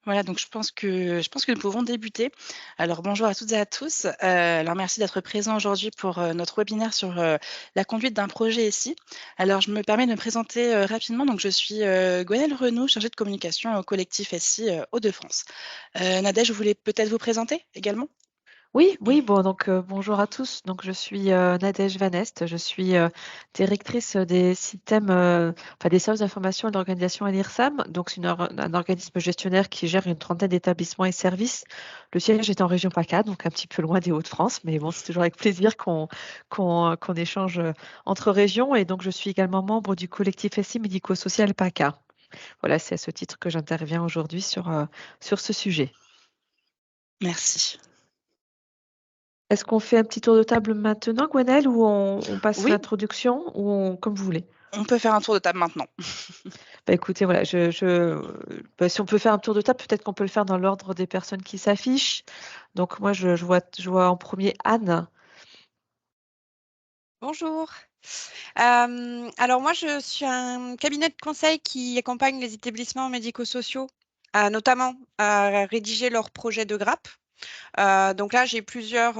Voilà, donc je pense que nous pouvons débuter. Alors bonjour à toutes et à tous. Alors merci d'être présents aujourd'hui pour, notre webinaire sur, la conduite d'un projet SI. Alors je me permets de me présenter, rapidement. Donc je suis, Gwenaëlle Renaud, chargée de communication au collectif SI, Hauts-de-France. Nadège, vous voulez peut-être vous présenter également? Oui, oui, bon, donc bonjour à tous. Donc je suis Nadège Van Est, je suis directrice des systèmes, enfin des services d'information et d'organisation à l'IRSAM. Donc c'est un organisme gestionnaire qui gère une trentaine d'établissements et services. Le siège est en région PACA, donc un petit peu loin des Hauts-de-France, mais bon, c'est toujours avec plaisir qu'on échange entre régions. Et donc je suis également membre du collectif SI médico-social PACA. Voilà, c'est à ce titre que j'interviens aujourd'hui sur ce sujet. Merci. Est-ce qu'on fait un petit tour de table maintenant, Gwenaëlle, ou on passe Oui, l'introduction, comme vous voulez? on peut faire un tour de table maintenant. Bah, écoutez, voilà, bah, si on peut faire un tour de table, peut-être qu'on peut le faire dans l'ordre des personnes qui s'affichent. Donc moi, je vois en premier Anne. Bonjour. Alors moi, je suis un cabinet de conseil qui accompagne les établissements médico-sociaux, notamment à rédiger leurs projets de grappe. Donc là, j'ai plusieurs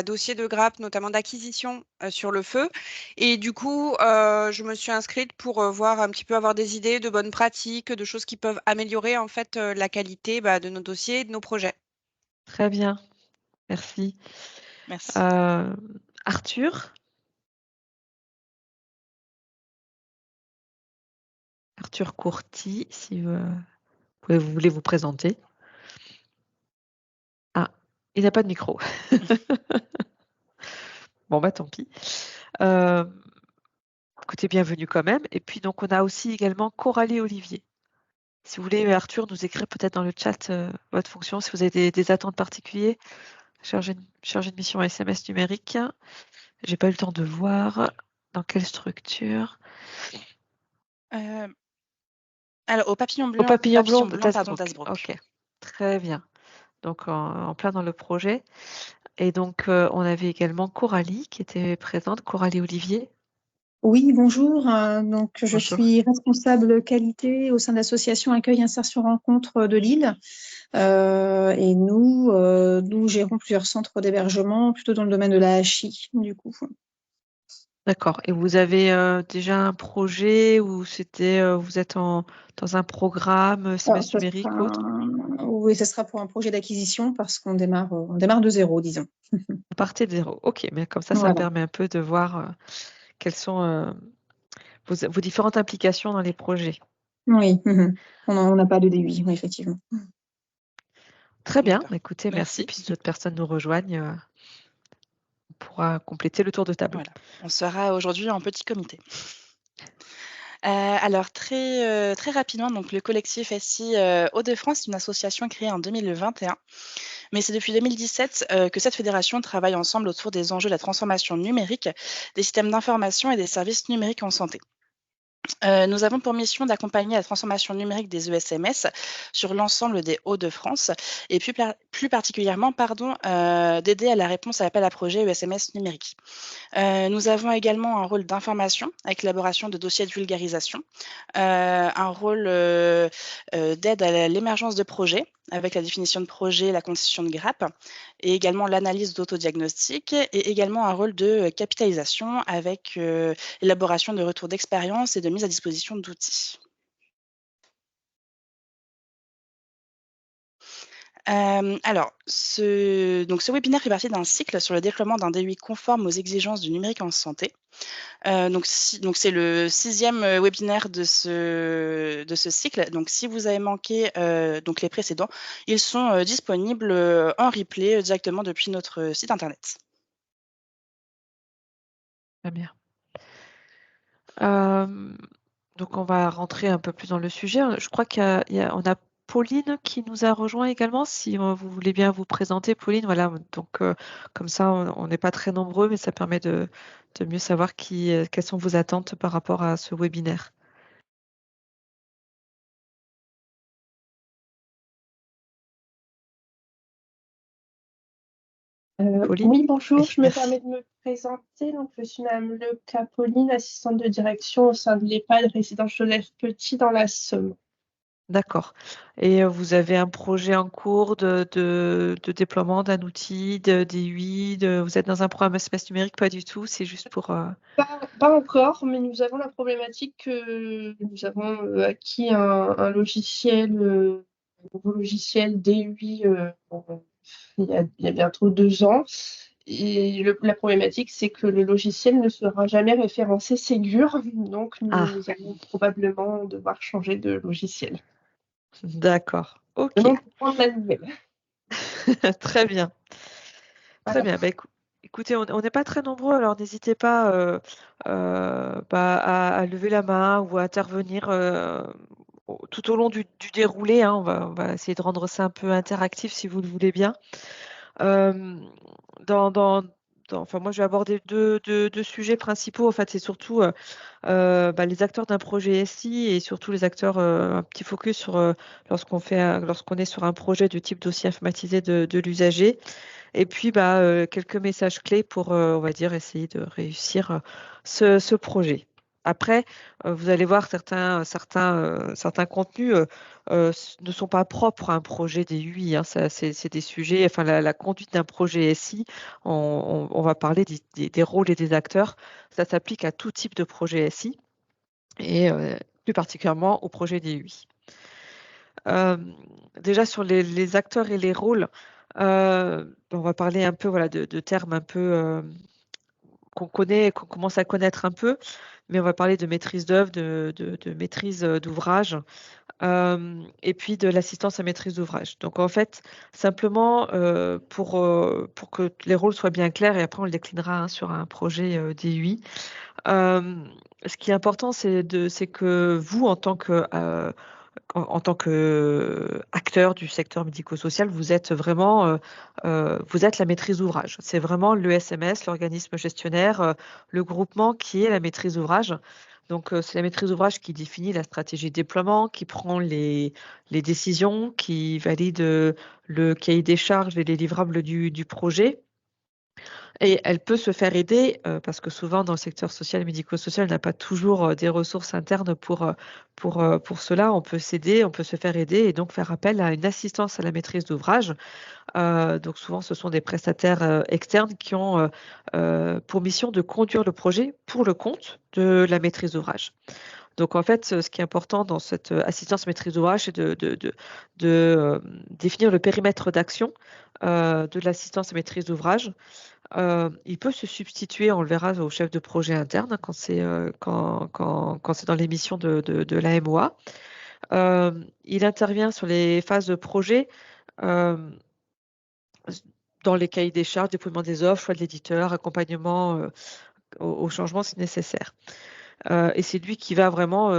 dossiers de grappe, notamment d'acquisition sur le feu. Et du coup, je me suis inscrite pour voir un petit peu, avoir des idées de bonnes pratiques, de choses qui peuvent améliorer en fait la qualité de nos dossiers et de nos projets. Très bien, merci. Merci. Euh, Arthur. Arthur Courty, si vous voulez vous présenter. Ah, il n'a pas de micro. Bon, bah tant pis. Euh, Écoutez, bienvenue quand même. Et puis donc, on a aussi également Coralie Olivier. Si vous voulez, Arthur, nous écrire peut-être dans le chat votre fonction, si vous avez des attentes particulières, chargé de mission SMS numérique. J'ai pas eu le temps de voir dans quelle structure. Heu, alors au papillon Au blanc papillon blanc papillon blanc, pardon, d'Asbrook. d'Hazebrook. Ok, très bien. Donc en plein dans le projet. Et donc on avait également Coralie qui était présente, Coralie Olivier. Oui, bonjour. Donc, je Bonjour. suis responsable qualité au sein de l'association Accueil Insertion Rencontre de Lille. Et nous gérons plusieurs centres d'hébergement, plutôt dans le domaine de la HI, du coup. D'accord. Et vous avez déjà un projet ou vous êtes dans un programme Alors, SMS numérique ou autre? oui, ce sera pour un projet d'acquisition parce qu'on démarre de zéro, disons. Vous partez de zéro. Ok, mais comme ça Voilà. permet un peu de voir quelles sont vos différentes implications dans les projets. Oui. On n'a pas de DUI, oui, effectivement. Très bien. D'accord. Écoutez, merci. Merci. Puis si d'autres personnes nous rejoignent, on pourra compléter le tour de table. Voilà, on sera aujourd'hui en petit comité. Alors très rapidement, donc le collectif SI, Hauts-de-France, est une association créée en 2021, mais c'est depuis 2017, que cette fédération travaille ensemble autour des enjeux de la transformation numérique, des systèmes d'information et des services numériques en santé. Nous avons pour mission d'accompagner la transformation numérique des ESMS sur l'ensemble des Hauts-de-France et plus particulièrement d'aider à la réponse à l'appel à projet ESMS numérique. Nous avons également un rôle d'information avec l'élaboration de dossiers de vulgarisation, un rôle, d'aide à l'émergence de projets avec la définition de projet, la constitution de grappe et également l'analyse d'autodiagnostic et également un rôle de, capitalisation avec, l'élaboration de retours d'expérience et de mise à disposition d'outils. Alors ce webinaire fait partie d'un cycle sur le déploiement d'un DUI conforme aux exigences du numérique en santé. Donc c'est le 6e, webinaire de ce cycle. Donc si vous avez manqué, donc les précédents, ils sont, disponibles, en replay, directement depuis notre site internet. Très bien. Euh, donc on va rentrer un peu plus dans le sujet. Je crois on a Pauline qui nous a rejoint également. Si vous voulez bien vous présenter, Pauline, voilà. Donc comme ça, on n'est pas très nombreux, mais ça permet de mieux savoir quelles sont vos attentes par rapport à ce webinaire. Pauline? Oui, bonjour, Oui, je me merci. permets de me présenter. Donc, je suis Madame Le Capoline, assistante de direction au sein de l'EHPAD Résidence Joseph Petit dans la Somme. D'accord. Et vous avez un projet en cours de déploiement d'un outil, des UI, vous êtes dans un programme SMS numérique? Pas du tout, c'est juste pour... Pas encore, mais nous avons la problématique que nous avons acquis un logiciel, un nouveau logiciel DUI il y a bientôt 2 ans. Et la problématique, c'est que le logiciel ne sera jamais référencé Ségur, donc Ah, nous allons probablement devoir changer de logiciel. d'accord. Ok, Venons pour prendre la nouvelle. très bien. Très Voilà. bien. Bah, écoutez, on n'est pas très nombreux, alors n'hésitez pas à lever la main ou à intervenir tout au long du déroulé, hein. On va essayer de rendre ça un peu interactif si vous le voulez bien. Euh, dans, dans- enfin, moi, je vais aborder deux sujets principaux. En fait, c'est surtout les acteurs d'un projet SI et surtout les acteurs, un petit focus sur lorsqu'on est sur un projet de type dossier informatisé de l'usager. Et puis, quelques messages clés pour, on va dire, essayer de réussir ce projet. Après, vous allez voir, certains contenus ne sont pas propres à un projet des UI, hein. C'est des sujets, enfin, la conduite d'un projet SI, on va parler des rôles et des acteurs. Ça s'applique à tout type de projet SI et plus particulièrement au projet des UI. Déjà sur les acteurs et les rôles, on va parler un peu voilà, de termes un peu qu'on connaît, qu'on commence à connaître un peu, mais on va parler de maîtrise d'œuvre, de maîtrise d'ouvrage, et puis de l'assistance à maîtrise d'ouvrage. Donc en fait, simplement pour que les rôles soient bien clairs, et après on le déclinera hein, sur un projet DUI. Ce qui est important, c'est que vous, en tant qu'acteur du secteur médico-social, vous êtes vraiment vous êtes la maîtrise d'ouvrage. C'est vraiment l'ESMS, l'organisme gestionnaire, le groupement qui est la maîtrise d'ouvrage. Donc, c'est la maîtrise d'ouvrage qui définit la stratégie de déploiement, qui prend les décisions, qui valide le cahier des charges et les livrables du projet. Et elle peut se faire aider, parce que souvent dans le secteur social et médico-social, on n'a pas toujours des ressources internes pour cela. On peut s'aider, on peut se faire aider et donc faire appel à une assistance à la maîtrise d'ouvrage. Donc souvent, ce sont des prestataires externes qui ont pour mission de conduire le projet pour le compte de la maîtrise d'ouvrage. Donc en fait, ce qui est important dans cette assistance maîtrise d'ouvrage, c'est de définir le périmètre d'action de l'assistance maîtrise d'ouvrage. Il peut se substituer, on le verra, au chef de projet interne quand c'est quand c'est dans les missions de la MOA. Il intervient sur les phases de projet, euh, dans les cahiers des charges, déploiement des offres, choix de l'éditeur, accompagnement au changement si nécessaire. Et c'est lui qui va vraiment...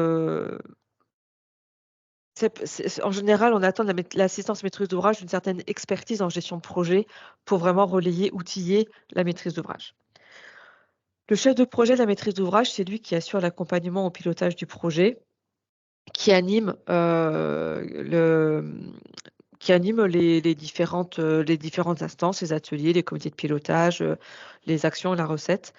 en général, on attend de l'assistance maîtrise d'ouvrage une certaine expertise en gestion de projet pour vraiment relayer, outiller la maîtrise d'ouvrage. Le chef de projet de la maîtrise d'ouvrage, c'est lui qui assure l'accompagnement au pilotage du projet, qui anime, les différentes instances, les ateliers, les comités de pilotage, les actions, la recette.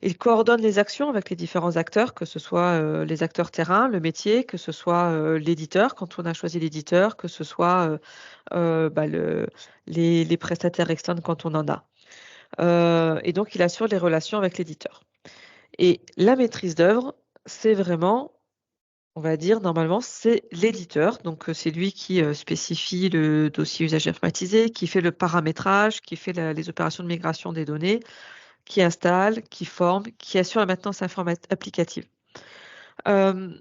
Il coordonne les actions avec les différents acteurs, que ce soit les acteurs terrain, le métier, que ce soit l'éditeur, quand on a choisi l'éditeur, que ce soit les prestataires externes quand on en a. Et donc, il assure les relations avec l'éditeur. Et la maîtrise d'œuvre, c'est vraiment, on va dire, normalement, c'est l'éditeur. Donc, c'est lui qui spécifie le dossier usager informatisé, qui fait le paramétrage, qui fait les opérations de migration des données, qui installe, qui forme, qui assure la maintenance applicative. Un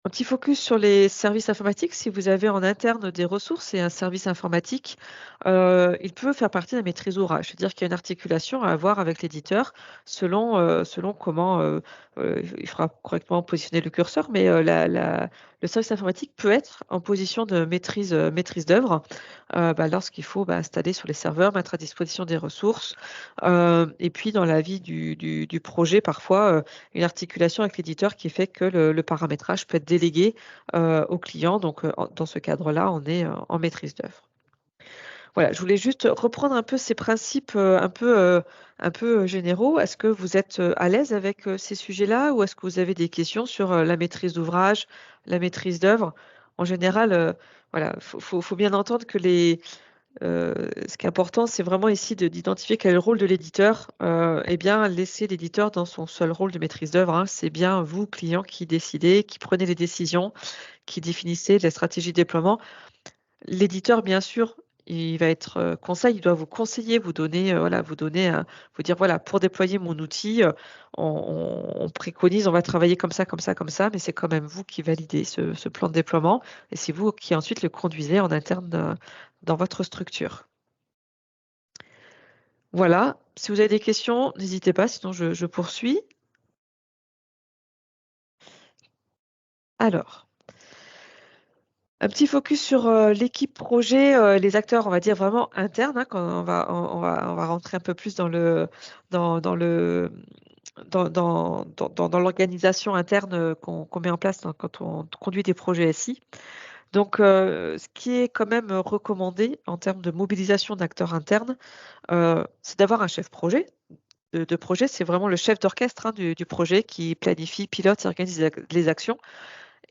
petit focus sur les services informatiques. Si vous avez en interne des ressources et un service informatique, il peut faire partie de la maîtrise d'ouvrage. C'est-à-dire qu'il y a une articulation à avoir avec l'éditeur selon comment il faudra correctement positionner le curseur, mais le service informatique peut être en position de maîtrise d'œuvre lorsqu'il faut installer sur les serveurs, mettre à disposition des ressources. Et puis dans la vie du projet, parfois, une articulation avec l'éditeur qui fait que le paramétrage peut être délégué au client. Donc, dans ce cadre-là, on est en maîtrise d'œuvre. Voilà, je voulais juste reprendre un peu ces principes un peu généraux. Est-ce que vous êtes à l'aise avec ces sujets-là ou est-ce que vous avez des questions sur la maîtrise d'ouvrage, la maîtrise d'œuvre? en général, voilà, faut bien entendre que ce qui est important, c'est vraiment ici d'identifier quel est le rôle de l'éditeur. Eh bien, laisser l'éditeur dans son seul rôle de maîtrise d'œuvre, hein. C'est bien vous, client, qui décidez, qui prenez les décisions, qui définissez la stratégie de déploiement. L'éditeur, bien sûr, il va être conseil, il doit vous conseiller, vous donner, voilà, vous dire voilà, pour déployer mon outil, on préconise, on va travailler comme ça, comme ça, comme ça, mais c'est quand même vous qui validez ce plan de déploiement et c'est vous qui ensuite le conduisez en interne dans votre structure. Voilà, si vous avez des questions, n'hésitez pas, sinon je poursuis. Alors, un petit focus sur l'équipe projet, les acteurs, on va dire vraiment internes, hein, quand on va rentrer un peu plus dans l'organisation interne qu'on met en place quand on conduit des projets SI. Donc, ce qui est quand même recommandé en termes de mobilisation d'acteurs internes, c'est d'avoir un chef projet. De projet, c'est vraiment le chef d'orchestre, hein, du projet qui planifie, pilote et organise les actions.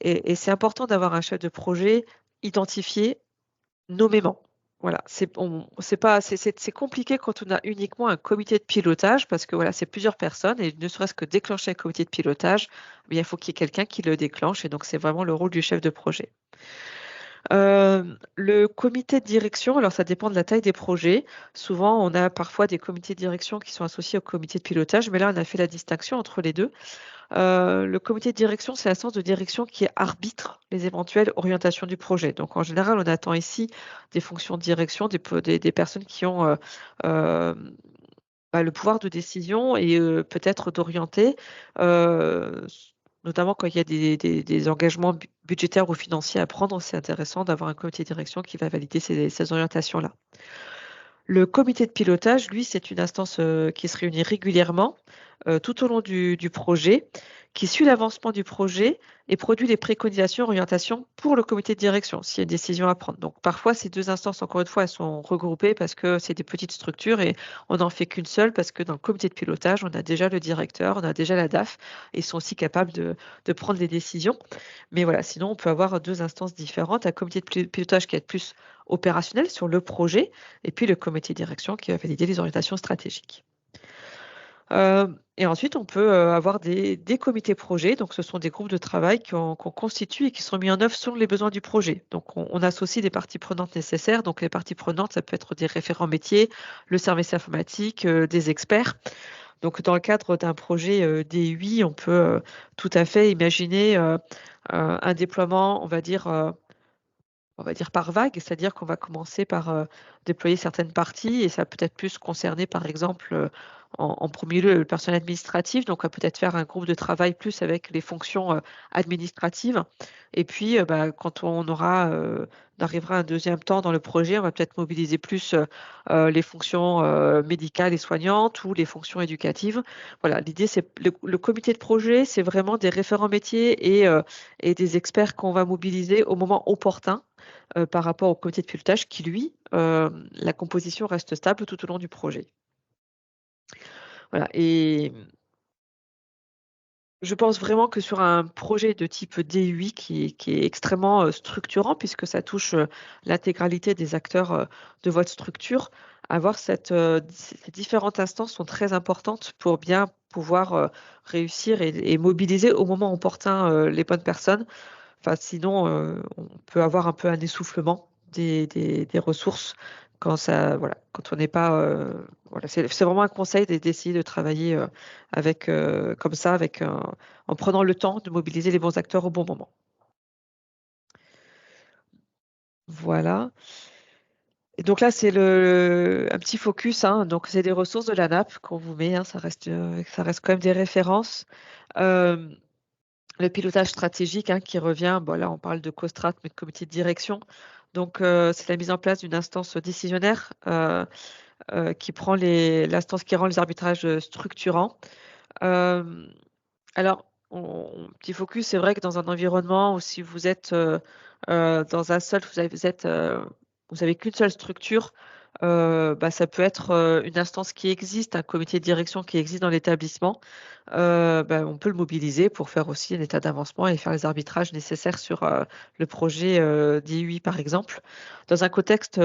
Et c'est important d'avoir un chef de projet identifié nommément. Voilà, c'est compliqué quand on a uniquement un comité de pilotage parce que voilà, c'est plusieurs personnes et ne serait-ce que déclencher un comité de pilotage, eh bien, il faut qu'il y ait quelqu'un qui le déclenche et donc c'est vraiment le rôle du chef de projet. Le comité de direction, alors ça dépend de la taille des projets. Souvent, on a parfois des comités de direction qui sont associés au comité de pilotage, mais là, on a fait la distinction entre les deux. Le comité de direction, c'est l'instance de direction qui arbitre les éventuelles orientations du projet. Donc, en général, on attend ici des fonctions de direction, des personnes qui ont le pouvoir de décision et peut-être d'orienter, notamment quand il y a des engagements budgétaires ou financiers à prendre, c'est intéressant d'avoir un comité de direction qui va valider ces orientations-là. Le comité de pilotage, lui, c'est une instance qui se réunit régulièrement tout au long du projet, qui suit l'avancement du projet et produit les préconisations, orientations pour le comité de direction, s'il y a une décision à prendre. Donc parfois, ces deux instances, encore une fois, elles sont regroupées parce que c'est des petites structures et on n'en fait qu'une seule parce que dans le comité de pilotage, on a déjà le directeur, on a déjà la DAF et ils sont aussi capables de prendre les décisions. Mais voilà, sinon, on peut avoir deux instances différentes, un comité de pilotage qui va être plus opérationnel sur le projet et puis le comité de direction qui va valider les orientations stratégiques. Et ensuite, on peut avoir des comités projets. Donc, ce sont des groupes de travail qu'on constitue et qui sont mis en œuvre selon les besoins du projet. Donc, on associe des parties prenantes nécessaires. Donc, les parties prenantes, ça peut être des référents métiers, le service informatique, des experts. Donc, dans le cadre d'un projet DUI, on peut tout à fait imaginer un déploiement, on va dire par vague, c'est-à-dire qu'on va commencer par déployer certaines parties et ça peut être plus concerner par exemple en premier lieu le personnel administratif, donc on va peut-être faire un groupe de travail plus avec les fonctions administratives et puis quand on arrivera un deuxième temps dans le projet, on va peut-être mobiliser plus les fonctions médicales et soignantes ou les fonctions éducatives. Voilà, l'idée c'est le comité de projet, c'est vraiment des référents métiers et des experts qu'on va mobiliser au moment opportun par rapport au comité de pilotage qui, lui, la composition reste stable tout au long du projet. Voilà, et je pense vraiment que sur un projet de type DUI qui est extrêmement structurant puisque ça touche l'intégralité des acteurs de votre structure, avoir ces différentes instances sont très importantes pour bien pouvoir réussir et mobiliser au moment opportun les bonnes personnes. Enfin, sinon, on peut avoir un peu un essoufflement des ressources quand quand on n'est pas, voilà, c'est vraiment un conseil d'essayer de travailler comme ça, en prenant le temps de mobiliser les bons acteurs au bon moment. Voilà. Et donc là, c'est un petit focus, hein, donc c'est des ressources de la nappe qu'on vous met, hein, ça reste quand même des références. Le pilotage stratégique qui revient, là on parle de COSTRAT, mais de comité de direction. Donc c'est la mise en place d'une instance décisionnaire qui prend l'instance qui rend les arbitrages structurants. Alors, petit focus, c'est vrai que dans un environnement où si vous êtes dans un seul, vous avez qu'une seule structure, Ça peut être une instance qui existe, un comité de direction qui existe dans l'établissement. On peut le mobiliser pour faire aussi un état d'avancement et faire les arbitrages nécessaires sur le projet DUI, par exemple. Dans un contexte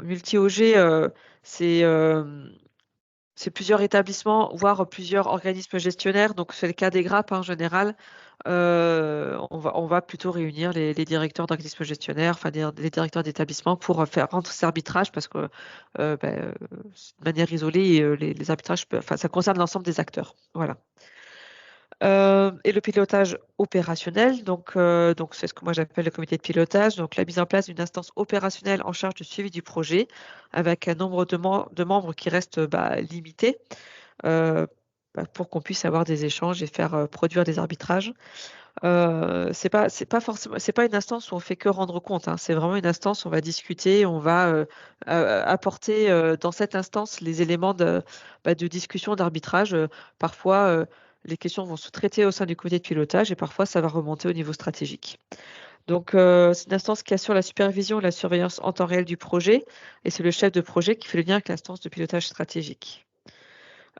multi-OG, c'est plusieurs établissements, voire plusieurs organismes gestionnaires. Donc, c'est le cas des GRAP en général. On va plutôt réunir les directeurs d'organismes gestionnaires, enfin les directeurs d'établissements pour faire rendre ces arbitrages parce que de manière isolée, les arbitrages, ça concerne l'ensemble des acteurs. Voilà. Et le pilotage opérationnel, donc c'est ce que moi j'appelle le comité de pilotage, donc la mise en place d'une instance opérationnelle en charge du suivi du projet avec un nombre de membres qui reste limité pour qu'on puisse avoir des échanges et faire produire des arbitrages. C'est pas forcément, c'est pas une instance où on fait que rendre compte, hein. C'est vraiment une instance où on va discuter, on va apporter dans cette instance les éléments de discussion, d'arbitrage. Parfois, les questions vont se traiter au sein du comité de pilotage et parfois ça va remonter au niveau stratégique. Donc, c'est une instance qui assure la supervision et la surveillance en temps réel du projet et c'est le chef de projet qui fait le lien avec l'instance de pilotage stratégique.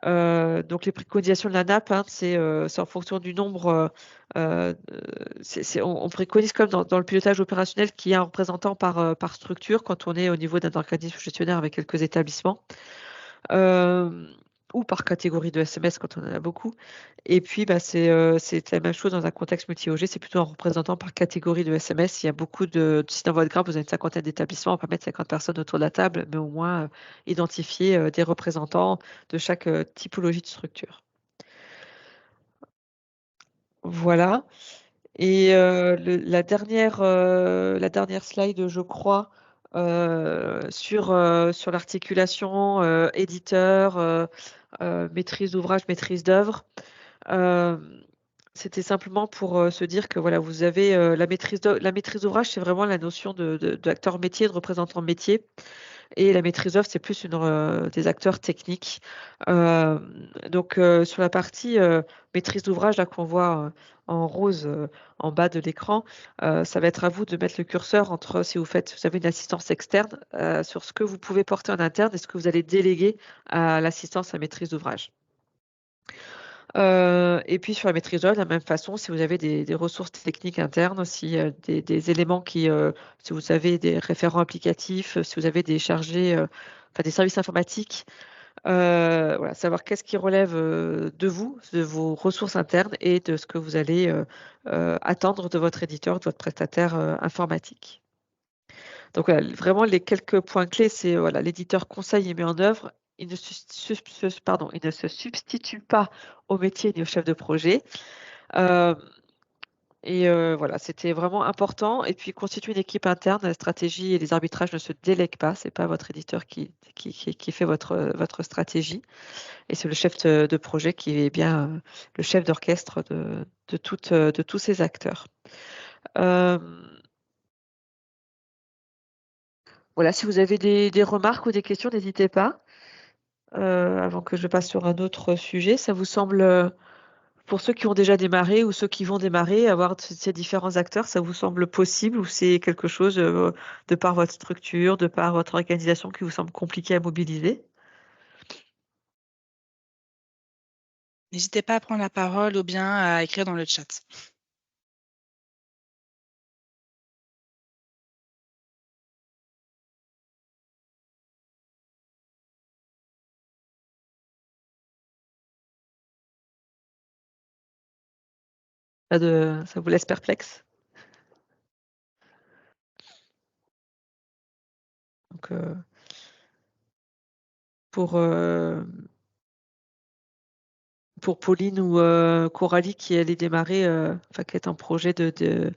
Donc les préconisations de la NAP, hein, c'est en fonction du nombre. On préconise comme dans le pilotage opérationnel qu'il y a un représentant par structure quand on est au niveau d'un organisme gestionnaire avec quelques établissements. Ou par catégorie de SMS quand on en a beaucoup. Et puis, c'est la même chose dans un contexte multi-OG, c'est plutôt un représentant par catégorie de SMS. Il y a beaucoup si dans votre graphe, vous avez une cinquantaine d'établissements, on va pas mettre 50 personnes autour de la table, mais au moins identifier des représentants de chaque typologie de structure. Voilà. Et la dernière slide, je crois, sur l'articulation éditeur, maîtrise d'ouvrage, maîtrise d'œuvre. C'était simplement pour se dire que voilà, vous avez la maîtrise d'ouvrage, c'est vraiment la notion d'acteur métier, de représentant métier. Et la maîtrise d'œuvre, c'est plus des acteurs techniques. Donc, sur la partie maîtrise d'ouvrage, là qu'on voit en rose en bas de l'écran, ça va être à vous de mettre le curseur entre si vous avez une assistance externe sur ce que vous pouvez porter en interne et ce que vous allez déléguer à l'assistance à maîtrise d'ouvrage. Et puis sur la maîtrise d'œuvre, de la même façon, si vous avez des ressources techniques internes, si des éléments si vous avez des référents applicatifs, si vous avez des chargés, des services informatiques, voilà, savoir qu'est-ce qui relève de vous, de vos ressources internes et de ce que vous allez attendre de votre éditeur, de votre prestataire informatique. Donc voilà, vraiment les quelques points clés, c'est voilà, l'éditeur conseille et met en œuvre. Il ne se substitue pas au métier ni au chef de projet. Voilà, c'était vraiment important. Et puis, constituer une équipe interne, la stratégie et les arbitrages ne se délèguent pas. Ce n'est pas votre éditeur qui fait votre stratégie. Et c'est le chef de projet qui est bien le chef d'orchestre de tous ces acteurs. Voilà, si vous avez des remarques ou des questions, n'hésitez pas. Avant que je passe sur un autre sujet, ça vous semble, pour ceux qui ont déjà démarré ou ceux qui vont démarrer, avoir ces différents acteurs, ça vous semble possible ou c'est quelque chose de par votre structure, de par votre organisation qui vous semble compliqué à mobiliser? N'hésitez pas à prendre la parole ou bien à écrire dans le chat. Ça vous laisse perplexe? Donc, pour Pauline ou Coralie qui allait démarrer, qui est en projet de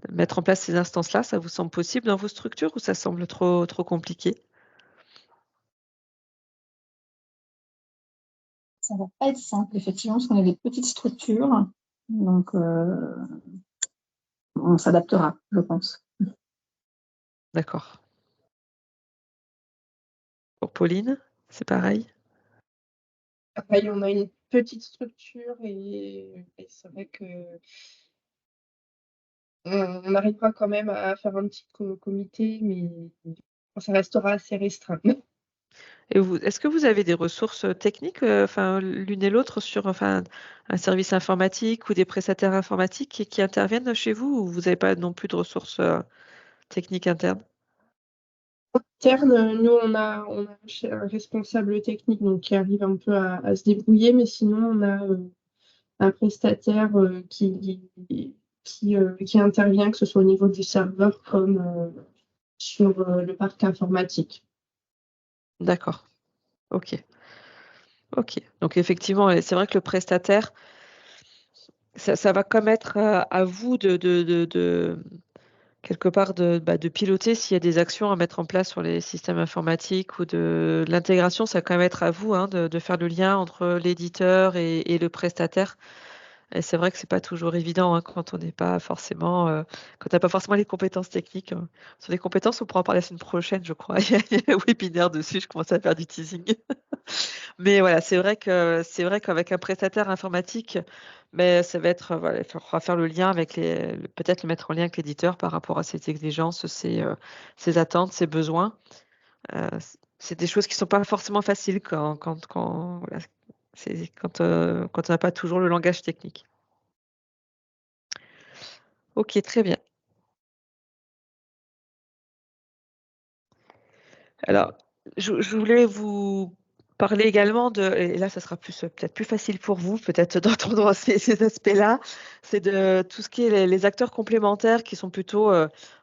mettre en place ces instances-là, ça vous semble possible dans vos structures ou ça semble trop compliqué? Ça va pas être simple, effectivement, parce qu'on a des petites structures. Donc, on s'adaptera, je pense. D'accord. Pour Pauline, c'est pareil? Pareil, on a une petite structure et c'est vrai que on arrivera quand même à faire un petit comité, mais ça restera assez restreint. Et est-ce que vous avez des ressources techniques, l'une et l'autre sur un service informatique ou des prestataires informatiques qui interviennent chez vous, ou vous n'avez pas non plus de ressources techniques internes? Interne, nous, on a un responsable technique donc, qui arrive un peu à se débrouiller, mais sinon, on a un prestataire qui intervient, que ce soit au niveau du serveur comme sur le parc informatique. D'accord. Ok. Ok. Donc effectivement, c'est vrai que le prestataire, ça va quand même être à vous de quelque part de piloter s'il y a des actions à mettre en place sur les systèmes informatiques ou de l'intégration, ça va quand même être à vous, hein, de faire le lien entre l'éditeur et le prestataire. Et c'est vrai que c'est pas toujours évident, hein, quand on n'est pas forcément, quand on n'a pas forcément les compétences techniques, hein. Sur les compétences, on pourra en parler la semaine prochaine, je crois. Il y a un webinaire dessus, je commence à faire du teasing. Mais voilà, c'est vrai qu'avec un prestataire informatique, mais ça va être, voilà, il faudra faire le lien avec peut-être le mettre en lien avec l'éditeur par rapport à ses exigences, ses attentes, ses besoins. C'est des choses qui sont pas forcément faciles voilà, c'est quand on n'a pas toujours le langage technique. OK, très bien. Alors, je voulais vous parler également et là, ça sera peut-être plus facile pour vous, peut-être d'entendre ces aspects-là. C'est de tout ce qui est les acteurs complémentaires qui sont plutôt,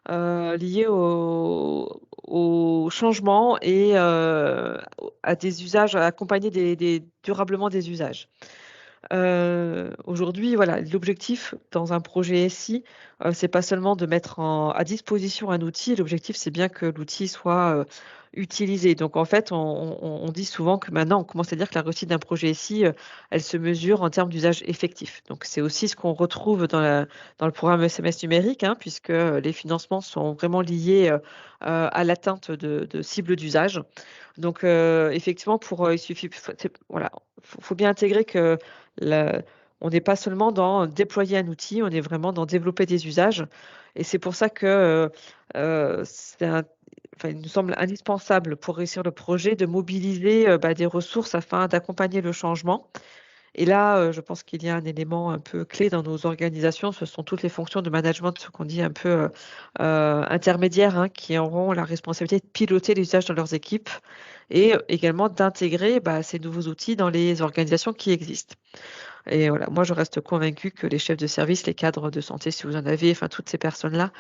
liés au changement et à des usages, à accompagner durablement des usages. Aujourd'hui, voilà, l'objectif dans un projet SI, c'est pas seulement de mettre à disposition un outil. L'objectif, c'est bien que l'outil soit, utilisé. Donc en fait, on dit souvent que maintenant, on commence à dire que la réussite d'un projet SI, elle se mesure en termes d'usage effectif. Donc c'est aussi ce qu'on retrouve dans le programme SMS numérique, hein, puisque, les financements sont vraiment liés, à l'atteinte de cibles d'usage. Donc effectivement, il suffit voilà, faut bien intégrer que la on n'est pas seulement dans déployer un outil, on est vraiment dans développer des usages, et c'est pour ça que, il nous semble indispensable pour réussir le projet de mobiliser, des ressources afin d'accompagner le changement. Et là, je pense qu'il y a un élément un peu clé dans nos organisations, ce sont toutes les fonctions de management, ce qu'on dit un peu, intermédiaires, hein, qui auront la responsabilité de piloter les usages dans leurs équipes et également d'intégrer, ces nouveaux outils dans les organisations qui existent. Et voilà, moi je reste convaincue que les chefs de service, les cadres de santé, si vous en avez, enfin toutes ces personnes-là,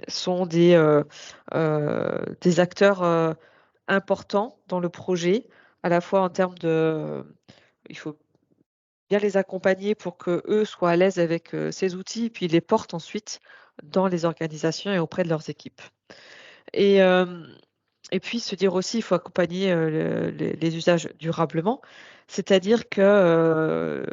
sont des acteurs, importants dans le projet, à la fois en termes il faut bien les accompagner pour qu'eux soient à l'aise avec, ces outils, et puis ils les portent ensuite dans les organisations et auprès de leurs équipes. Et hem et puis se dire aussi, il faut accompagner, les usages durablement. C'est-à-dire que,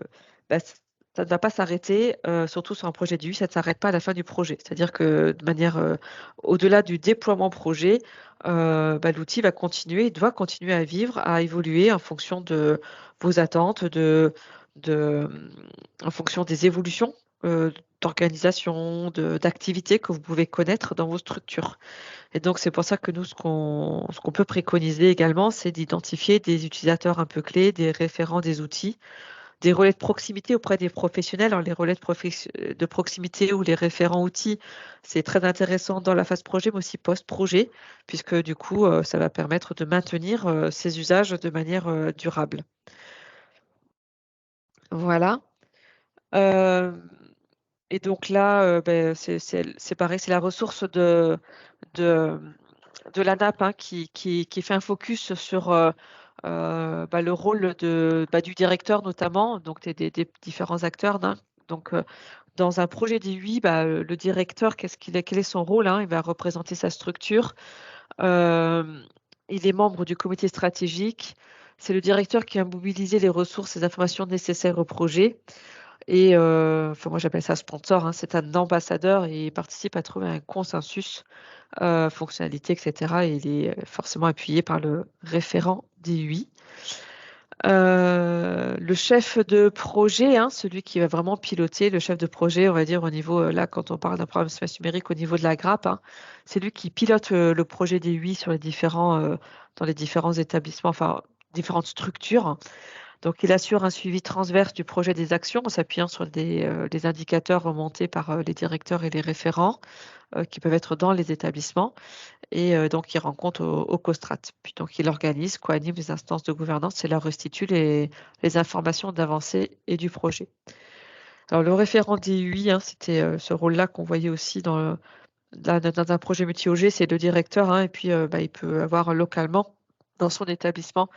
bah, ça ne va pas s'arrêter, surtout sur un projet de vie, ça ne s'arrête pas à la fin du projet. C'est-à-dire que de manière, au-delà du déploiement projet, l'outil va continuer, il doit continuer à vivre, à évoluer en fonction de vos attentes, en fonction des évolutions, d'organisation, d'activités que vous pouvez connaître dans vos structures. Et donc, c'est pour ça que nous, ce qu'on peut préconiser également, c'est d'identifier des utilisateurs un peu clés, des référents des outils, des relais de proximité auprès des professionnels. Alors, les relais de proximité ou les référents outils, c'est très intéressant dans la phase projet, mais aussi post-projet, puisque du coup, ça va permettre de maintenir ces usages de manière durable. Voilà. Et donc là, c'est pareil, c'est la ressource de de l'ANAP, hein, qui fait un focus sur, le rôle du directeur notamment, donc des différents acteurs, hein. Donc, dans un projet DUI, le directeur, quel est son rôle, hein? Il va représenter sa structure. Hem, il est membre du comité stratégique. C'est le directeur qui a mobilisé les ressources et les informations nécessaires au projet. Et moi j'appelle ça sponsor, hein, c'est un ambassadeur et il participe à trouver un consensus, fonctionnalités et cetera, et il est forcément appuyé par le référent DUI. Le chef de projet, hein, celui qui va vraiment piloter, le chef de projet, on va dire au niveau, là, quand on parle d'un programme espace numérique au niveau de la grappe, hein, c'est lui qui pilote le projet des UI sur dans les différents établissements, enfin, différentes structures. Donc, il assure un suivi transverse du projet des actions en s'appuyant sur des indicateurs remontés par les directeurs et les référents qui peuvent être dans les établissements. Et donc, il rend compte au COSTRAT. Puis donc, il organise, co-anime les instances de gouvernance et leur restitue les informations d'avancée et du projet. Alors, le référent DUI, hein, c'était ce rôle-là qu'on voyait aussi dans un projet multi-OG, c'est le directeur, hein, et puis il peut avoir localement dans son établissement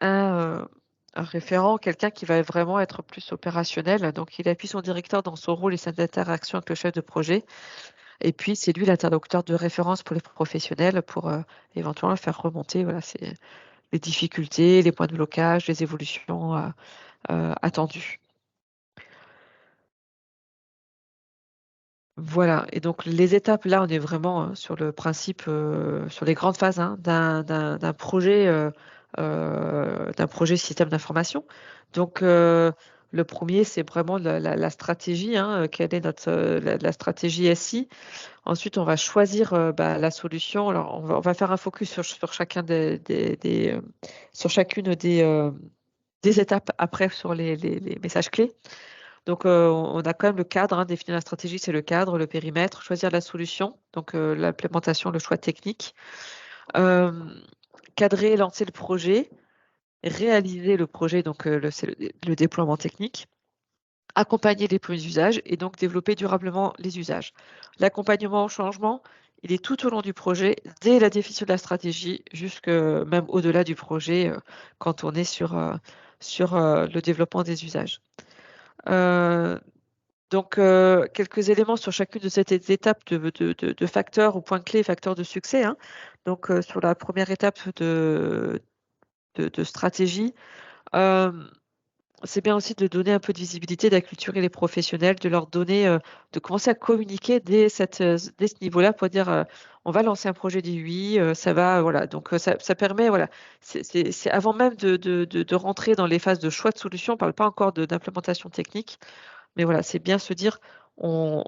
un référent, quelqu'un qui va vraiment être plus opérationnel. Donc, il appuie son directeur dans son rôle et sa interaction avec le chef de projet. Et puis, c'est lui l'interlocuteur de référence pour les professionnels pour éventuellement faire remonter voilà, les difficultés, les points de blocage, les évolutions attendues. Voilà, et donc les étapes, là, on est vraiment sur le principe, sur les grandes phases hein, d'un projet système d'information. Donc, le premier, c'est vraiment la stratégie, hein, quelle est la stratégie SI. Ensuite, on va choisir la solution. Alors, on va faire un focus sur chacun sur chacune des étapes après sur les messages clés. Donc, on a quand même le cadre, hein, définir la stratégie, c'est le cadre, le périmètre, choisir la solution, donc l'implémentation, le choix technique, cadrer et lancer le projet, réaliser le projet, donc c'est le déploiement technique, accompagner les premiers usages et donc développer durablement les usages. L'accompagnement au changement, il est tout au long du projet, dès la définition de la stratégie, jusque même au-delà du projet, quand on est sur le développement des usages. Donc, quelques éléments sur chacune de ces étapes de facteurs ou points clés, facteurs de succès. Hein. Donc, sur la première étape de stratégie, c'est bien aussi de donner un peu de visibilité, d'acculturer les professionnels, de leur donner, de commencer à communiquer dès ce niveau-là pour dire on va lancer un projet d'IUI, ça va, voilà. Donc, ça permet, voilà, c'est avant même de rentrer dans les phases de choix de solution, on ne parle pas encore d'implémentation technique. Mais voilà, c'est bien se dire, on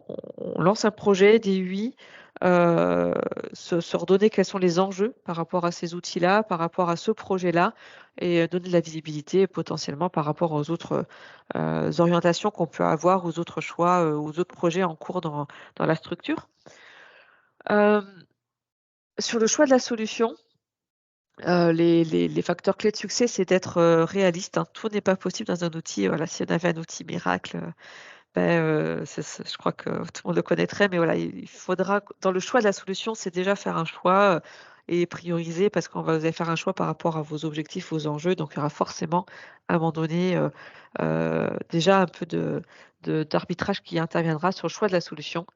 lance un projet DUI, se redonner quels sont les enjeux par rapport à ces outils-là, par rapport à ce projet-là, et donner de la visibilité potentiellement par rapport aux autres orientations qu'on peut avoir, aux autres choix, aux autres projets en cours dans la structure. Sur le choix de la solution, les facteurs clés de succès, c'est d'être réaliste. Hein. Tout n'est pas possible dans un outil. Voilà, si on avait un outil miracle, je crois que tout le monde le connaîtrait, mais voilà, il faudra, dans le choix de la solution, c'est déjà faire un choix et prioriser parce qu'on va vous allez faire un choix par rapport à vos objectifs, vos enjeux. Donc, il y aura forcément à un moment donné déjà un peu d'arbitrage qui interviendra sur le choix de la solution.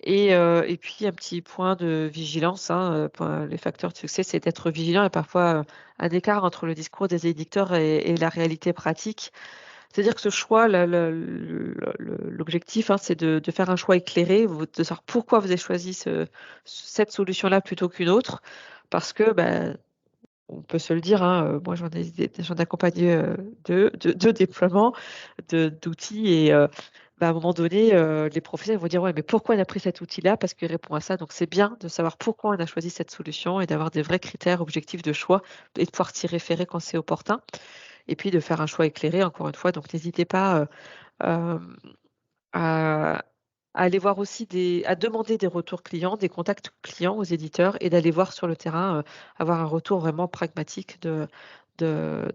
Et puis, un petit point de vigilance, hein, les facteurs de succès, c'est d'être vigilant et parfois un écart entre le discours des éditeurs et la réalité pratique. C'est-à-dire que ce choix, l'objectif, hein, c'est de faire un choix éclairé, de savoir pourquoi vous avez choisi cette solution-là plutôt qu'une autre. Parce que, on peut se le dire, hein, moi j'en ai accompagné deux déploiements d'outils et à un moment donné, les professionnels vont dire ouais, mais pourquoi on a pris cet outil-là? Parce qu'il répond à ça. Donc c'est bien de savoir pourquoi on a choisi cette solution et d'avoir des vrais critères objectifs de choix et de pouvoir s'y référer quand c'est opportun. Et puis de faire un choix éclairé, encore une fois. Donc n'hésitez pas à aller voir aussi à demander des retours clients, des contacts clients aux éditeurs et d'aller voir sur le terrain, avoir un retour vraiment pragmatique de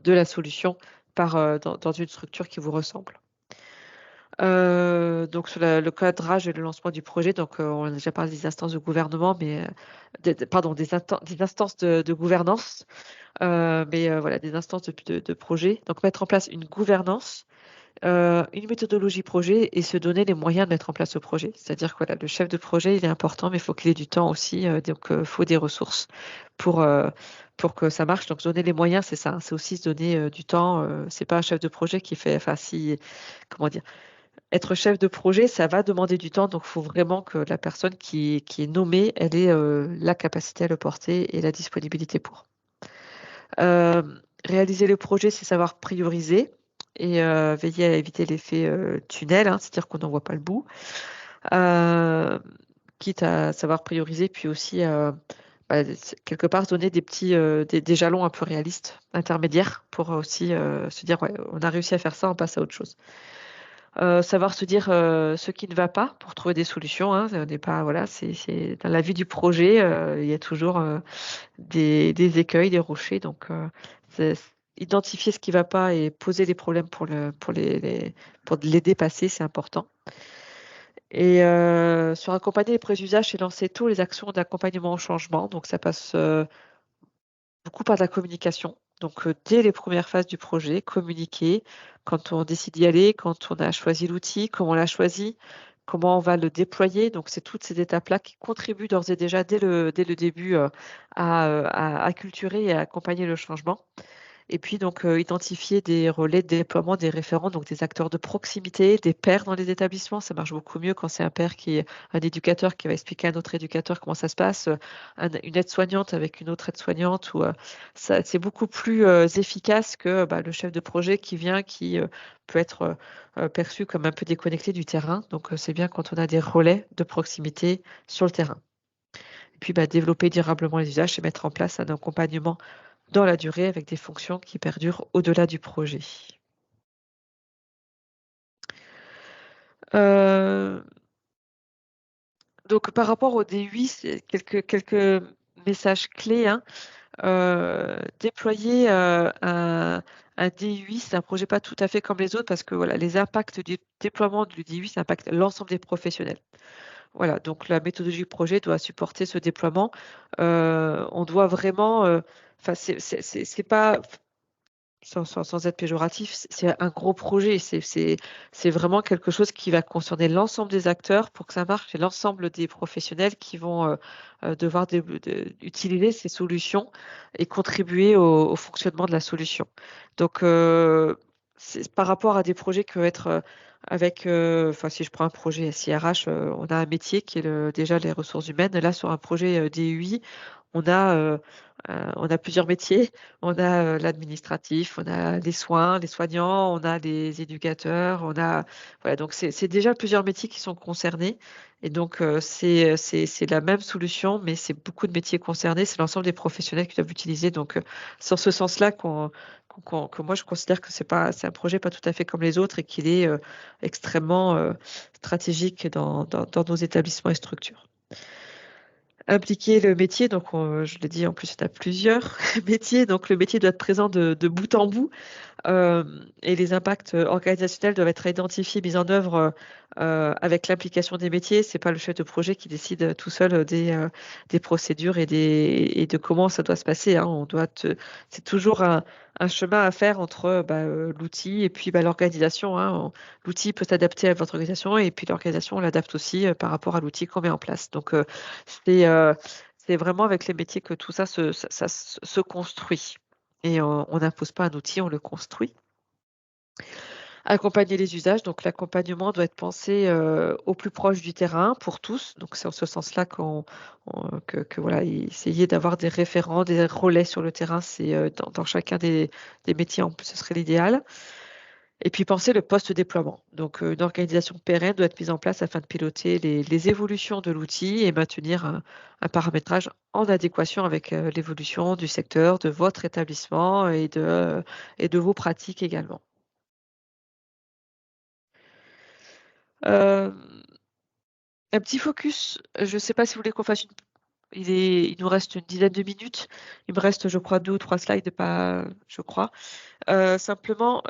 la solution dans une structure qui vous ressemble. Donc sur le cadrage et le lancement du projet, donc on a déjà parlé des instances de gouvernement, mais des instances de gouvernance, mais voilà, des instances de projet. Donc mettre en place une gouvernance, une méthodologie projet et se donner les moyens de mettre en place ce projet. C'est-à-dire que voilà, le chef de projet, il est important, mais il faut qu'il ait du temps aussi. Donc, il faut des ressources pour que ça marche. Donc, se donner les moyens, c'est ça. Hein, c'est aussi se donner du temps. C'est pas un chef de projet qui fait, enfin, comment dire, être chef de projet, ça va demander du temps. Donc, il faut vraiment que la personne qui est nommée, elle ait la capacité à le porter et la disponibilité pour. Réaliser le projet, c'est savoir prioriser et veiller à éviter l'effet tunnel, hein, c'est-à-dire qu'on n'en voit pas le bout. Quitte à savoir prioriser, puis aussi quelque part donner des petits des jalons un peu réalistes, intermédiaires, pour aussi se dire ouais, on a réussi à faire ça, on passe à autre chose. Savoir se dire ce qui ne va pas pour trouver des solutions. Hein, on n'est pas voilà, c'est dans la vie du projet, il y a toujours des écueils, des rochers, donc identifier ce qui ne va pas et poser les problèmes pour pour les dépasser, c'est important. Et sur accompagner les préusages, c'est lancer tous les actions d'accompagnement au changement. Donc, ça passe beaucoup par de la communication. Donc, dès les premières phases du projet, communiquer quand on décide d'y aller, quand on a choisi l'outil, comment on l'a choisi, comment on va le déployer. Donc, c'est toutes ces étapes-là qui contribuent d'ores et déjà, dès le début, à acculturer et à accompagner le changement. Et puis, donc, identifier des relais de déploiement, des référents, donc des acteurs de proximité, des pairs dans les établissements. Ça marche beaucoup mieux quand c'est un pair qui est un éducateur qui va expliquer à un autre éducateur comment ça se passe, une aide-soignante avec une autre aide-soignante. C'est beaucoup plus efficace que le chef de projet qui vient, qui peut être perçu comme un peu déconnecté du terrain. Donc, c'est bien quand on a des relais de proximité sur le terrain. Et puis, développer durablement les usages et mettre en place un accompagnement dans la durée avec des fonctions qui perdurent au-delà du projet. Donc par rapport au D8, c'est quelques messages clés. Hein. Déployer un D8, c'est un projet pas tout à fait comme les autres parce que voilà, les impacts du déploiement du D8, ça impacte l'ensemble des professionnels. Voilà, donc la méthodologie du projet doit supporter ce déploiement. On doit vraiment, enfin c'est pas sans être péjoratif, c'est un gros projet. C'est vraiment quelque chose qui va concerner l'ensemble des acteurs pour que ça marche et l'ensemble des professionnels qui vont devoir utiliser ces solutions et contribuer au fonctionnement de la solution. Donc, par rapport à des projets qui peuvent être avec, enfin, si je prends un projet SIRH, on a un métier qui est déjà les ressources humaines. Là, sur un projet DUI, on a plusieurs métiers. On a l'administratif, on a les soins, les soignants, on a les éducateurs, voilà, donc c'est déjà plusieurs métiers qui sont concernés. Et donc, c'est la même solution, mais c'est beaucoup de métiers concernés. C'est l'ensemble des professionnels qui doivent l'utiliser. Donc, sur ce sens-là, que moi, je considère que c'est un projet pas tout à fait comme les autres et qu'il est extrêmement stratégique dans nos établissements et structures. Impliquer le métier, donc je l'ai dit, en plus, il y en a plusieurs métiers, donc le métier doit être présent de bout en bout et les impacts organisationnels doivent être identifiés, mis en œuvre avec l'implication des métiers. C'est pas le chef de projet qui décide tout seul des procédures et de comment ça doit se passer. Hein. C'est toujours un chemin à faire entre l'outil et puis l'organisation. Hein. L'outil peut s'adapter à votre organisation et puis l'organisation l'adapte aussi par rapport à l'outil qu'on met en place. Donc c'est vraiment avec les métiers que tout ça se construit. Et on n'impose pas un outil, on le construit. Accompagner les usages, donc l'accompagnement doit être pensé au plus proche du terrain pour tous. Donc c'est en ce sens-là que voilà, essayer d'avoir des référents, des relais sur le terrain, c'est dans chacun des métiers, ce serait l'idéal. Et puis penser le post-déploiement. Donc une organisation pérenne doit être mise en place afin de piloter les évolutions de l'outil et maintenir un paramétrage en adéquation avec l'évolution du secteur, de votre établissement et de vos pratiques également. Un petit focus, je ne sais pas si vous voulez qu'on fasse il nous reste une dizaine de minutes. Il me reste, je crois, 2 ou 3 slides, je crois. Simplement,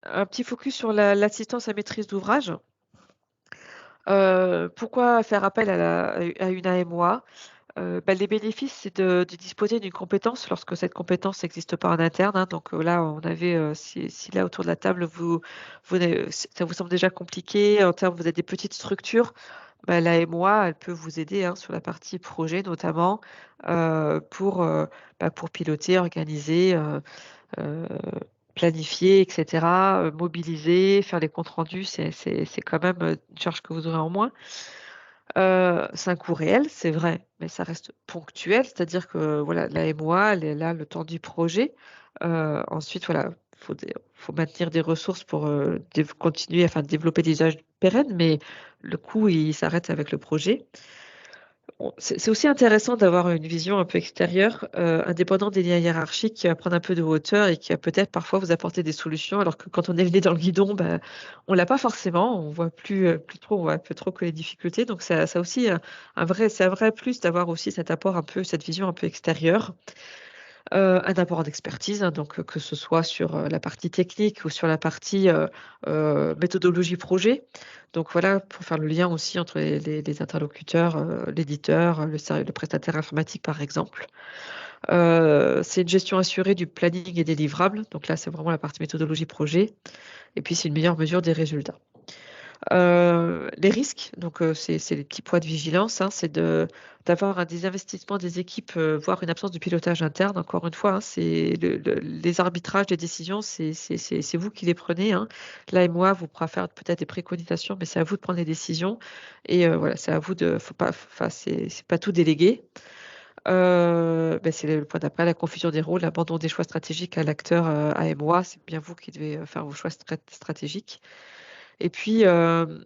un petit focus sur l'assistance à maîtrise d'ouvrage. Pourquoi faire appel à une AMOA? Les bénéfices, c'est de disposer d'une compétence lorsque cette compétence n'existe pas en interne. Hein. Donc là, on avait, si là autour de la table, ça vous semble déjà compliqué, en termes, vous êtes des petites structures, l'AMOA, elle peut vous aider hein, sur la partie projet notamment pour piloter, organiser, planifier, etc., mobiliser, faire les comptes rendus, c'est quand même une charge que vous aurez en moins. C'est un coût réel, c'est vrai, mais ça reste ponctuel, c'est-à-dire que voilà, la MOA, elle est là le temps du projet. Ensuite, voilà, faut maintenir des ressources pour continuer, enfin développer des usages pérennes, mais le coût, il s'arrête avec le projet. C'est aussi intéressant d'avoir une vision un peu extérieure, indépendante des liens hiérarchiques, qui va prendre un peu de hauteur et qui va peut-être parfois vous apporter des solutions, alors que quand on est le nez dans le guidon, bah, on l'a pas forcément, on voit plus trop, on voit un peu trop que les difficultés. Donc ça aussi, c'est un vrai plus d'avoir aussi cet apport un peu, cette vision un peu extérieure. Un apport d'expertise, hein, donc que ce soit sur, la partie technique ou sur la partie, méthodologie projet. Donc voilà, pour faire le lien aussi entre les interlocuteurs, l'éditeur, le prestataire informatique, par exemple. C'est une gestion assurée du planning et des livrables. Donc là, c'est vraiment la partie méthodologie projet et puis c'est une meilleure mesure des résultats. Les risques, donc c'est les petits points de vigilance, hein, c'est d'avoir un désinvestissement des équipes, voire une absence de pilotage interne. Encore une fois, hein, c'est les arbitrages des décisions, c'est vous qui les prenez, hein. Là et moi, vous pourra faire peut-être des préconisations, mais c'est à vous de prendre les décisions et voilà, c'est à vous de faut pas enfin, c'est pas tout déléguer. C'est le point d'après, la confusion des rôles, l'abandon des choix stratégiques à l'acteur, AMOA. C'est bien vous qui devez, faire vos choix stratégiques. Et puis,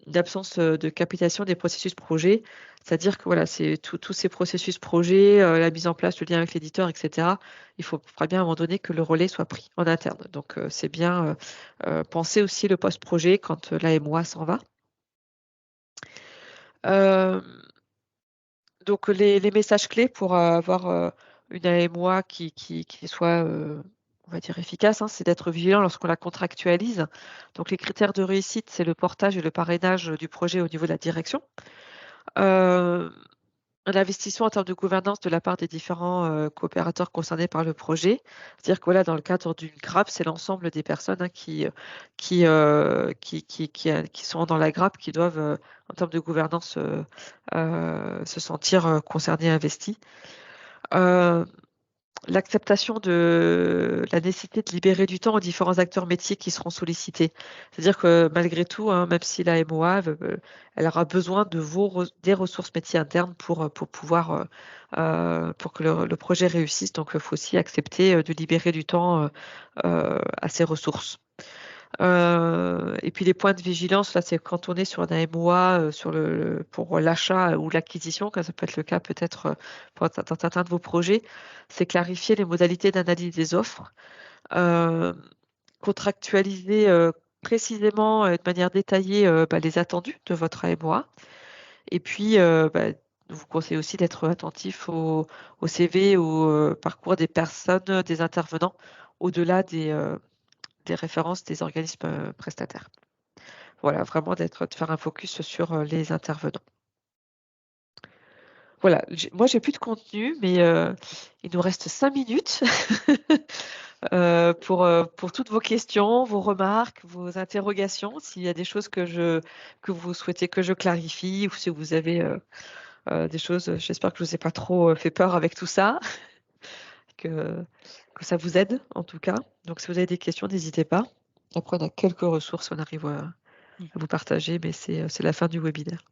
l'absence, de capitalisation des processus projets, c'est-à-dire que voilà, c'est tous ces processus projets, la mise en place, le lien avec l'éditeur et cetera. Faudra bien à un moment donné que le relais soit pris en interne. Donc, c'est bien, penser aussi le post-projet quand, l'AMOA s'en va. Hem, donc les messages clés pour, avoir, une AMOA qui soit, on va dire efficace, hein, c'est d'être vigilant lorsqu'on la contractualise. Donc les critères de réussite, c'est le portage et le parrainage, du projet au niveau de la direction. Heu, un investissement en termes de gouvernance de la part des différents, coopérateurs concernés par le projet. C'est-à-dire que voilà, dans le cadre d'une grappe, c'est l'ensemble des personnes, hein, qui sont dans la grappe qui doivent, en termes de gouvernance, se sentir, concernés et investis. Heu L'acceptation de la nécessité de libérer du temps aux différents acteurs métiers qui seront sollicités. C'est-à-dire que malgré tout, hein, même si la MOA elle aura besoin de des ressources métiers internes pour pouvoir, pour que le projet réussisse. Donc, il faut aussi accepter, de libérer du temps, à ces ressources. Et puis les points de vigilance, là, c'est quand on est sur un MOA, sur pour l'achat ou l'acquisition, comme ça peut être le cas peut-être, dans certains de vos projets, c'est clarifier les modalités d'analyse des offres, heu, contractualiser, précisément, de manière détaillée, les attendus de votre AMOA et puis, je vous conseille aussi d'être attentif au CV, au, parcours des personnes, des intervenants, au-delà des références des organismes, prestataires. Voilà, vraiment de faire un focus sur, les intervenants. Voilà, moi j'ai plus de contenu, mais il nous reste 5 minutes, pour toutes vos questions, vos remarques, vos interrogations. S'il y a des choses que vous souhaitez que je clarifie ou si vous avez, des choses, j'espère que je vous ai pas trop, fait peur avec tout ça, que ça vous aide en tout cas. Donc si vous avez des questions, n'hésitez pas. Après on a quelques ressources, on arrive à vous partager, mais c'est la fin du webinaire.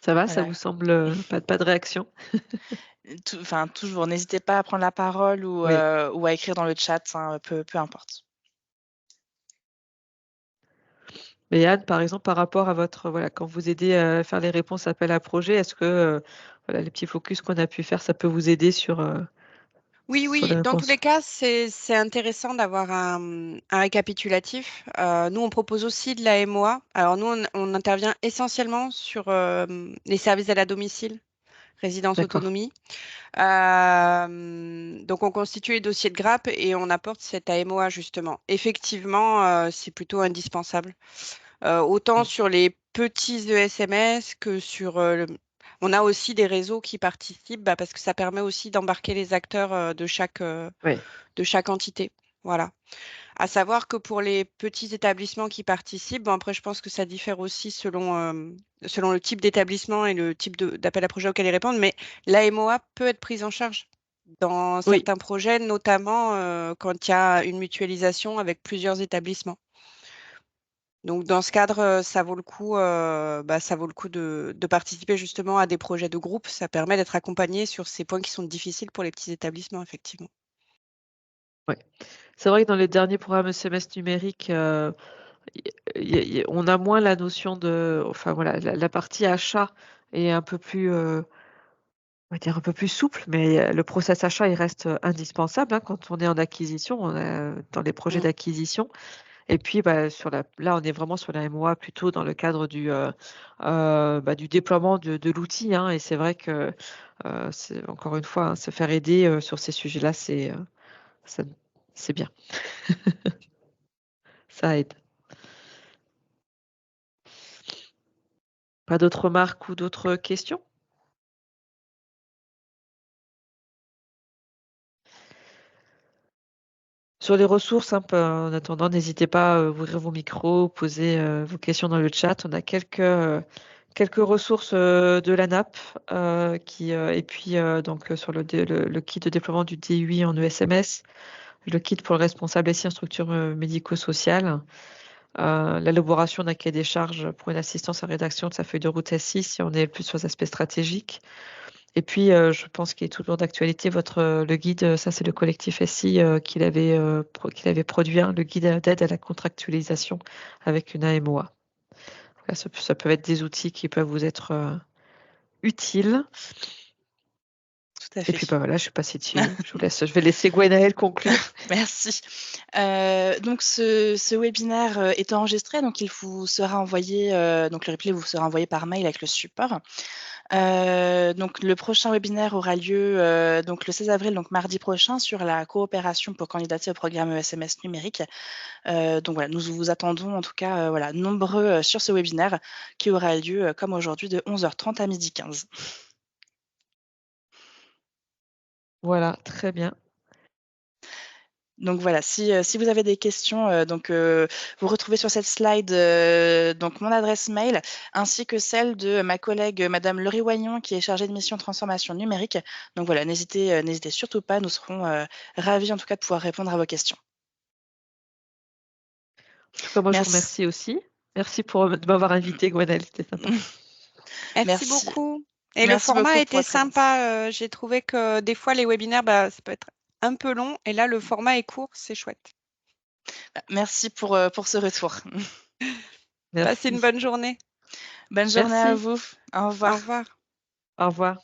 Ça va? Ça Voilà. vous semble, pas de réaction? Toujours, n'hésitez pas à prendre la parole ou, Oui. ou à écrire dans le chat, hein, peu importe. Mais Anne, par exemple, par rapport à votre voilà, quand vous aidez à faire les réponses appel à projet, est-ce que, voilà, les petits focus qu'on a pu faire, ça peut vous aider sur Oui, les oui, dans tous réponses? les cas, c'est intéressant d'avoir un récapitulatif. Nous, on propose aussi de la MOA. Alors, nous, on intervient essentiellement sur les services à la domicile, résidence D'accord. autonomie. Donc, on constitue les dossiers de grappe et on apporte cette AMOA, justement. Effectivement, c'est plutôt indispensable. Autant Mmh. sur les petits ESMS que sur on a aussi des réseaux qui participent parce que ça permet aussi d'embarquer les acteurs Oui. de chaque entité. Voilà. À savoir que pour les petits établissements qui participent, bon après je pense que ça diffère aussi selon le type d'établissement et le type d'appel à projet auquel ils répondent, mais l'AMOA peut être prise en charge dans Oui. certains projets, notamment quand il y a une mutualisation avec plusieurs établissements. Donc, dans ce cadre, ça vaut le coup, ça vaut le coup de participer justement à des projets de groupe. Ça permet d'être accompagné sur ces points qui sont difficiles pour les petits établissements, effectivement. Ouais. C'est vrai que dans les derniers programmes SMS numériques, on a moins la notion enfin voilà, la partie achat est un peu plus, on va dire un peu plus souple, mais le process achat, il reste indispensable, hein, quand on est en acquisition, dans les projets Mm. d'acquisition. Et puis, là, on est vraiment sur la MOA plutôt dans le cadre du déploiement de l'outil, hein, et c'est vrai que, c'est encore une fois, hein, se faire aider, sur ces sujets-là, ça c'est bien. Ça aide. Pas d'autres remarques ou d'autres questions? Sur les ressources, hein, en attendant, n'hésitez pas à ouvrir vos micros, poser, vos questions dans le chat. On a quelques ressources, de l'ANAP, et puis, donc, sur le kit de déploiement du DUI en ESMS, le kit pour le responsable SI en structure, médico-sociale, l'élaboration d'un cahier des charges pour une assistance à rédaction de sa feuille de route SI, si on est plus sur les aspects stratégiques. Et puis, je pense qu'il est toujours d'actualité le guide, ça c'est le collectif SI, qu'il avait produit, hein, le guide d'aide à la contractualisation avec une AMOA. Voilà, ça peut être des outils qui peuvent vous être, utiles. Tout à Et fait. puis, voilà, je suis passée dessus. Je vais laisser Gwenaëlle conclure. Merci. Donc ce webinaire, est enregistré, donc il vous sera envoyé, donc le replay vous sera envoyé par mail avec le support. Donc le prochain webinaire aura lieu, donc le 16 avril, donc mardi prochain, sur la coopération pour candidater au programme ESMS numérique. Donc voilà, nous vous attendons en tout cas, voilà, nombreux, sur ce webinaire qui aura lieu, comme aujourd'hui de 11h30 à 12h15. Voilà, très bien. Donc voilà, si vous avez des questions, vous retrouvez sur cette slide, donc mon adresse mail, ainsi que celle de ma collègue, madame Laurie Wagnon, qui est chargée de mission transformation numérique. Donc voilà, n'hésitez surtout pas, nous serons, ravis en tout cas de pouvoir répondre à vos questions. En tout cas, moi, je vous Merci. remercie aussi. Merci de m'avoir invitée, Gwenaëlle, c'était sympa. Merci Merci. beaucoup. Et le Merci format beaucoup pour était votre présence. sympa. J'ai trouvé que des fois, les webinaires, ça peut être un peu long. Et là, le format est court, c'est chouette. Merci pour ce retour. Passez une Merci. bonne journée. Bonne journée à Merci. vous. Au Au revoir. revoir. Au revoir.